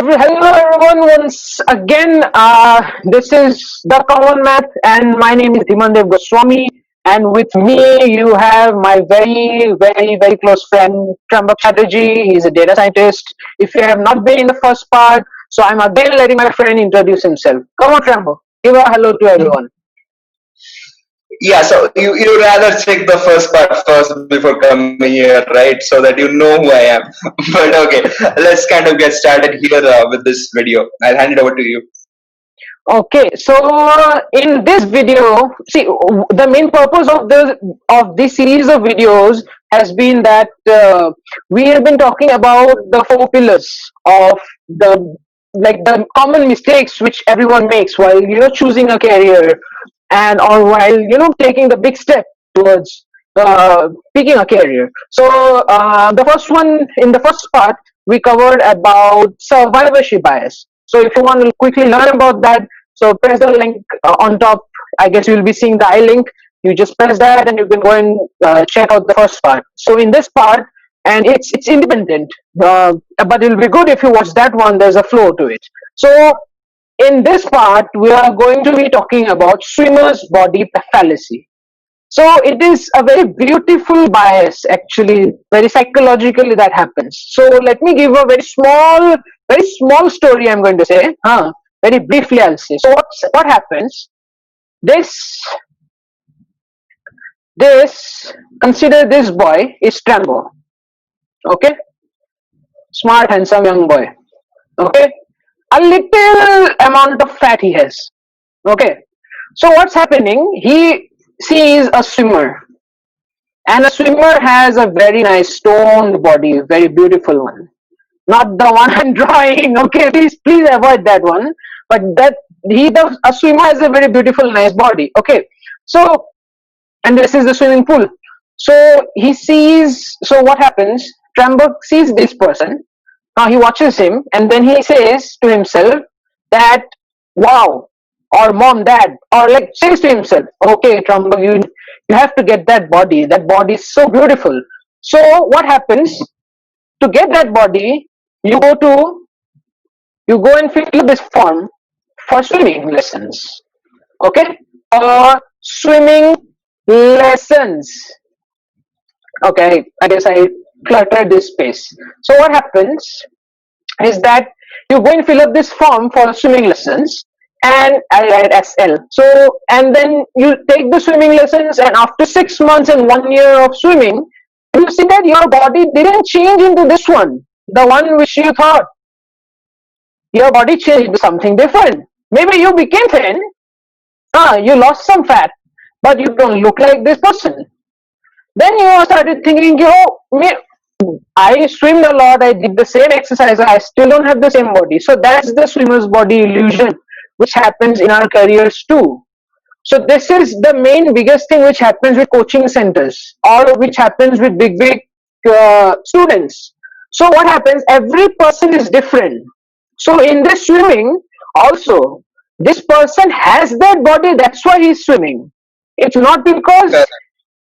Hello everyone, once again, this is the Common Math, and my name is Dhimandev Goswami, and with me you have my very close friend Trambak Chatterjee. He's a data scientist. If you have not been in the first part, so I'm again letting my friend introduce himself. Come on, Trambak, give a hello to everyone. Yeah, so you rather check the first part first before coming here, right? So that you know who I am. But okay, let's kind of get started here with this video. I'll hand it over to you. Okay, so in this video, see, the main purpose of this series of videos has been that we have been talking about the four pillars of the the common mistakes which everyone makes while choosing a career, and or while taking the big step towards picking a career. So the first one, in the first part, we covered about survivorship bias. So if you want to quickly learn about that, so press the link on top. I guess you'll be seeing the I link. You just press that, and you can go and check out the first part. So in this part, and it's independent, but it'll be good if you watch that one. There's a flow to it. So in this part, we are going to be talking about swimmer's body fallacy. So it is a very beautiful bias, actually, very psychologically that happens. So let me give a very small story. I'm going to say, very briefly, I'll say. So what happens? This this consider this boy is Trambo, okay, smart, handsome young boy, okay, a little amount of fat he has, okay. So what's happening? He sees a swimmer, and a swimmer has a very nice toned body, very beautiful one. Not the one I'm drawing. Okay, please avoid that one. But that a swimmer has a very beautiful, nice body. Okay, so and this is the swimming pool. So he sees. So what happens? Trambak sees this person. Now he watches him, and then he says to himself that, "Wow," or "Mom, Dad," or like says to himself, "Okay, Trambak, you have to get that body. That body is so beautiful." So what happens? To get that body, you go to you go and fill this form for swimming lessons, okay, or swimming lessons. Okay, I guess I cluttered this space. So what happens is that you go and fill up this form for swimming lessons, and I write SL. So and then you take the swimming lessons, and after 6 months and 1 year of swimming, you see that your body didn't change into this one, the one which you thought. Your body changed to something different. Maybe you became thin, you lost some fat, but you don't look like this person. Then you started thinking, I swim a lot, I did the same exercise, I still don't have the same body. So that's the swimmer's body illusion, which happens in our careers too. So this is the main biggest thing which happens with coaching centers, or which happens with big students. So what happens? Every person is different. So in this swimming, also, this person has that body. That's why he's swimming. It's not because, Correct,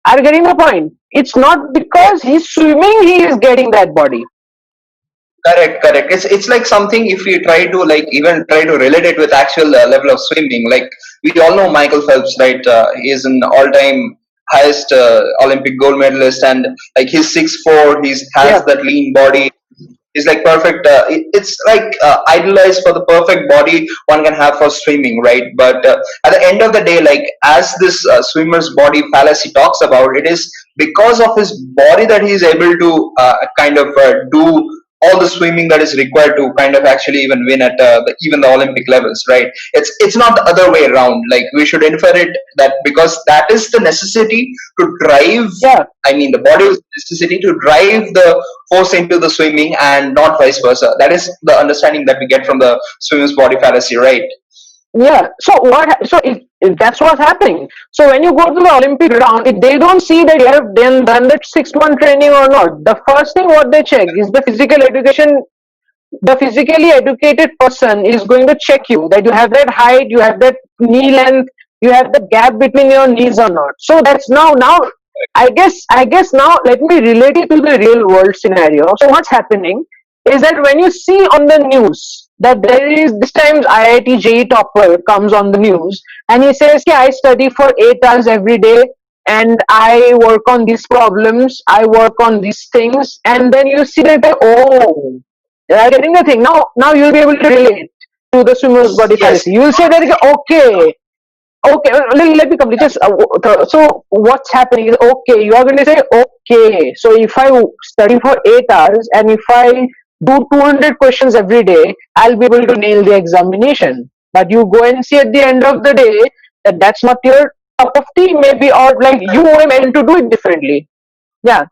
are you getting the point? It's not because he's swimming he is getting that body. correct. It's like something if you try to like even try to relate it with actual level of swimming. Like we all know Michael Phelps, right? He is an all-time highest Olympic gold medalist, and like he's 6'4", he has Yeah, that lean body. Is like perfect. It's like idealized for the perfect body one can have for swimming, right? But at the end of the day, like as this swimmer's body fallacy talks about, it is because of his body that he is able to kind of do all the swimming that is required to kind of actually even win at even the Olympic levels, right? It's not the other way around. Like we should infer it that because that is the necessity to drive. yeah. I mean, the body is necessity to drive the force into the swimming and not vice versa. That is the understanding that we get from the swimmer's body fallacy, right? Yeah. So if that's what's happening. So when you go to the Olympic round, if they don't see that you have done that 6 month training or not, the first thing what they check is the physical education. The physically educated person is going to check you that you have that height, you have that knee length, you have the gap between your knees or not. So that's now. I guess now let me relate it to the real world scenario. So what's happening? is that when you see on the news that there is this times IIT JEE topper comes on the news and he says, "Okay, I study for 8 hours every day and I work on these problems, I work on these things," and then you see that, oh, you are getting the thing. Now you'll be able to relate to the swimmer's body Yes, fallacy. You'll say that, okay, okay, let me complete. Just so what's happening is, okay, you are going to say, okay, so if I study for 8 hours and if I do 200 questions every day, I'll be able to nail the examination. But you go and see at the end of the day that that's not your cup of tea, maybe, or like you were meant to do it differently. Yeah,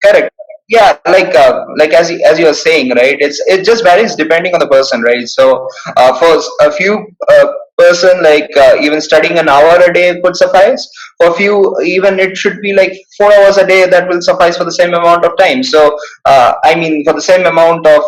correct. Yeah, like as you are saying, right? It just varies depending on the person, right? So for a few person, like even studying an hour a day could suffice. For few, even it should be like 4 hours a day that will suffice for the same amount of time. So I mean, for the same amount of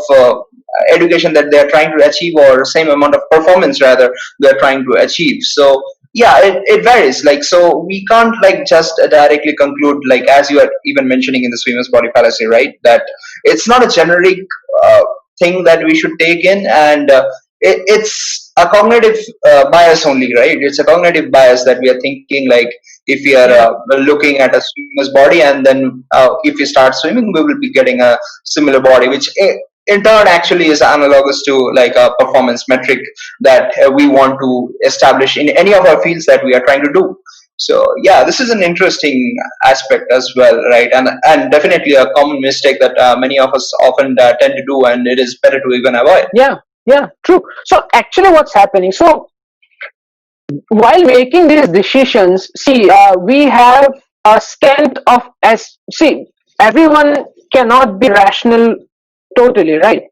education that they are trying to achieve, or same amount of performance rather they are trying to achieve. So yeah, it varies, like, so we can't like just directly conclude, like as you are even mentioning in the swimmer's body fallacy, right, that it's not a generic uh, thing that we should take in, and it's a cognitive bias only, right? It's a cognitive bias that we are thinking, like if we are yeah, looking at a swimmer's body, and then if we start swimming we will be getting a similar body, which in turn actually is analogous to like a performance metric that we want to establish in any of our fields that we are trying to do. So yeah, this is an interesting aspect as well, right? And definitely a common mistake that many of us often tend to do, and it is better to even avoid. yeah, yeah, true. So actually, what's happening? So while making these decisions, see, we have a scant of, as see, everyone cannot be rational totally, right?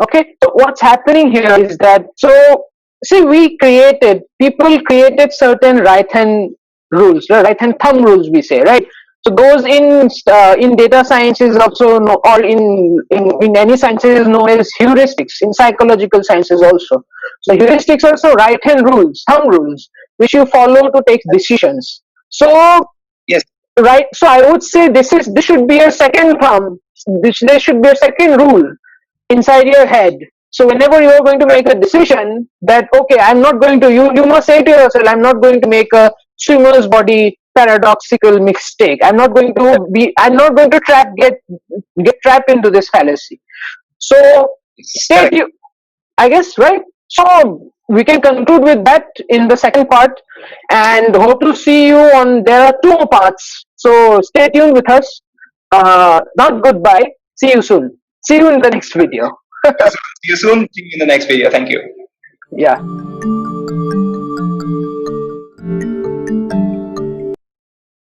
Okay, so what's happening here is that, so see, we created, people created certain right hand rules, right hand thumb rules, we say, right? So those in data science is also or in any sciences is known as heuristics, in psychological sciences also. So heuristics also right hand rules, thumb rules, which you follow to take decisions. So Yes, right, so I would say this should be a second thumb, this there should be a second rule inside your head. So whenever you are going to make a decision that, okay, I'm not going to, you must say to yourself, I'm not going to make a swimmer's body paradoxical mistake. I'm not going to get trapped into this fallacy. So it's stay correct. tuned, I guess, right? So we can conclude with that in the second part, and hope to see you on, there are two more parts. So stay tuned with us. Not goodbye. See you soon. See you in the next video. See you soon. See you in the next video. Thank you. Yeah.